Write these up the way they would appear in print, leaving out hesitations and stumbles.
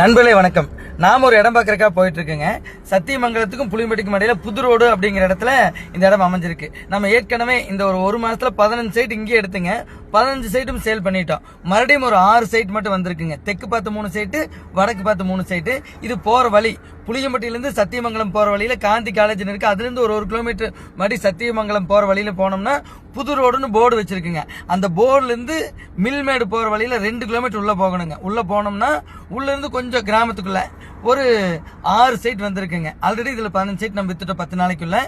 நண்பர்களே வணக்கம். நாம ஒரு இடம் பார்க்கறக்கா போயிட்டு இருக்குங்க. சத்தியமங்கலத்துக்கும் புளியம்பட்டிக்கும் இடையில புது ரோடு அப்படிங்கிற இடத்துல இந்த இடம் அமைஞ்சிருக்கு. நம்ம ஏற்கனவே இந்த ஒரு மாசத்துல 15 சைட் இங்கே எடுத்துங்க. 15 சைட்டும் சேல் பண்ணிட்டோம். மறுபடியும் ஒரு 6 சைட் மட்டும் வந்திருக்குங்க. தெற்கு பார்த்து 3 சைட்டு, வடக்கு பார்த்து 3 சைட்டு. இது போற வழி புளியம்பட்டியிலிருந்து சத்தியமங்கலம் போற வழியில காந்தி காலேஜ் இருக்கு. அதுல இருந்து ஒரு கிலோமீட்டர் மறுபடி சத்தியமங்கலம் போற வழியில போனோம்னா புது ரோடுன்னு போர்டு வச்சிருக்குங்க. அந்த போர்டுல இருந்து மில்மேடு போற வழியில 2 கிலோமீட்டர் உள்ள போகணுங்க. உள்ள போனோம்னா உள்ள இருந்து கொஞ்சம் கிராமத்துக்குள்ள ஒரு 6 சைட் வந்திருக்குங்க. ஆல்ரெடி இதுல 15 சைட் நம்ம வித்துட்டோம் 10 நாளைக்குள்ள.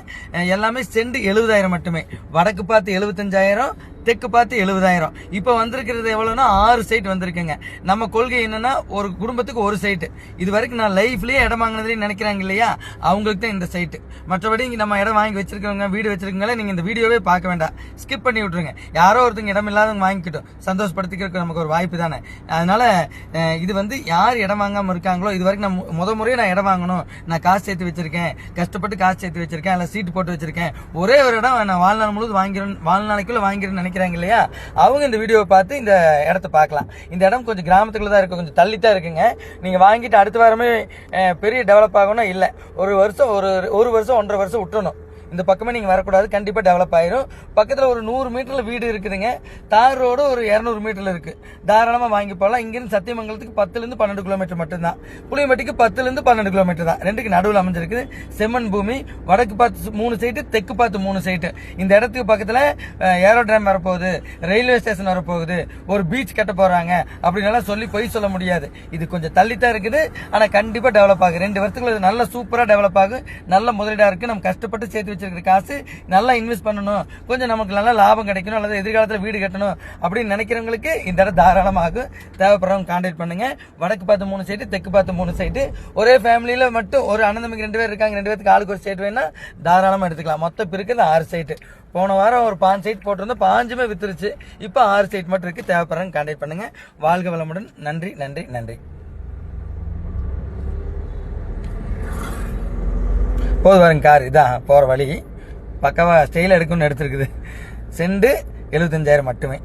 எல்லாமே சென்ட் 70,000 மட்டுமே. வடக்கு பார்த்து 75,000, தெற்கு பார்த்து 70,000. இப்ப வந்திருக்கிறது எவ்வளவுனா 6 சைட் வந்திருக்குங்க. நம்ம கொள்கை என்னன்னா ஒரு குடும்பத்துக்கு ஒரு சைட்டு. இது வரைக்கும் நான் லைஃப்லயே இடம் வாங்கினதுலயே நினைக்கிறாங்க இல்லையா, அவங்களுக்கு தான் இந்த சைட்டு. மற்றபடி இங்க நம்ம இடம் வாங்கி வச்சிருக்கவங்க, வீடு வச்சிருக்கவங்கள நீங்க இந்த வீடியோவே பார்க்க வேண்டாம், ஸ்கிப் பண்ணி விட்டுருங்க. யாரோ ஒருத்தங்க இடம் இல்லாதவங்க வாங்கிக்கிட்டோம், சந்தோஷப்படுத்திக்கிறதுக்கு நமக்கு ஒரு வாய்ப்பு தானே. அதனால இது வந்து யார் இடம் வாங்காம இருக்காங்களோ, இது வரைக்கும் நான் முறையே நான் இடம் வாங்கணும், நான் காசு சேர்த்து வச்சிருக்கேன், கஷ்டப்பட்டு காசு சேர்த்து வச்சிருக்கேன், அல்ல சீட்டு போட்டு வச்சிருக்கேன், ஒரே ஒரு இடம் நான் வாழ்நாள் முழுவதும் வாழ்நாளைக்குள்ள வாங்கிறேன்னு நினைக்கிறாங்க இல்லையா, அவங்க இந்த வீடியோவை பார்த்து இந்த இடத்த பார்க்கலாம். இந்த இடம் கொஞ்சம் கிராமத்துக்குள்ள தான் இருக்கு, கொஞ்சம் தள்ளித்தான் இருக்குங்க. நீங்க வாங்கிட்டு அடுத்த வாரமே பெரிய டெவலப் ஆகணும் இல்ல, ஒரு வருஷம் 1.5 வருஷம் விட்டுறணும். இந்த பக்கமே நீங்க வரக்கூடாது, கண்டிப்பா டெவலப் ஆயிரும். பக்கத்துல ஒரு 100 மீட்டர்ல வீடு இருக்குதுங்க. தார் ரோடு ஒரு 200 மீட்டர்ல இருக்கு. தாராளமா வாங்கி போகலாம். இங்கிருந்து சத்தியமங்கலத்துக்கு 10 இருந்து 12 கிலோமீட்டர் மட்டும்தான். புளியம்பட்டிக்கு 10 இருந்து 12 கிலோமீட்டர் தான். ரெண்டுக்கு நடுவில் அமைஞ்சிருக்கு. செம்மண் பூமி. வடக்கு பார்த்து 3 சைட்டு, தெற்கு பார்த்து 3 சைட்டு. இந்த இடத்துக்கு பக்கத்துல ஏரோட்ராம் வரப்போகுது, ரயில்வே ஸ்டேஷன் வரப்போகுது, ஒரு பீச் கட்ட போறாங்க அப்படின்னு சொல்லி பொய் சொல்ல முடியாது. இது கொஞ்சம் தள்ளித்தான் இருக்குது, ஆனா கண்டிப்பா டெவலப் ஆகும். 2 வருஷத்துக்குள்ள நல்ல சூப்பரா டெவலப் ஆகும். நல்ல முதலீடா இருக்கு. நம்ம கஷ்டப்பட்டு சேர்த்து வச்சிருக்கிற காசு நல்லா இன்வெஸ்ட் பண்ணணும், கொஞ்சம் நமக்கு நல்ல லாபம் கிடைக்கணும், அல்லது எதிர்காலத்தில் வீடு கட்டணும் அப்படின்னு நினைக்கிறவங்களுக்கு இந்த இடம் தாராளமாக தேவைப்படுறவங்க கான்டாக்ட் பண்ணுங்க. வடக்கு பார்த்து 3 சைட்டு, தெற்கு பார்த்து 3 சைட்டு. ஒரே ஃபேமிலியில மட்டும் ஒரு அண்ணன் தம்பிக்கு 2 பேர் இருக்காங்க, 2 பேருக்கு ஆளுக்கு ஒரு சைட் வேணா தாராளமா எடுத்துக்கலாம். மொத்தம் இருக்குது 6 சைட்டு. போன வாரம் ஒரு 5 சைட் போட்டிருந்தோம், 5மே வித்துருச்சு. இப்போ 6 சைட் மட்டும் இருக்கு. தேவைப்படுறவங்க கான்டாக்ட் பண்ணுங்க. வாழ்க வளமுடன். நன்றி நன்றி நன்றி. போது பாருங்க, கார் இதான் போற வழி. பக்காவா ஸ்டைல எடுக்கணும்னு எடுத்திருக்குது. செண்டு 75,000 மட்டுமே.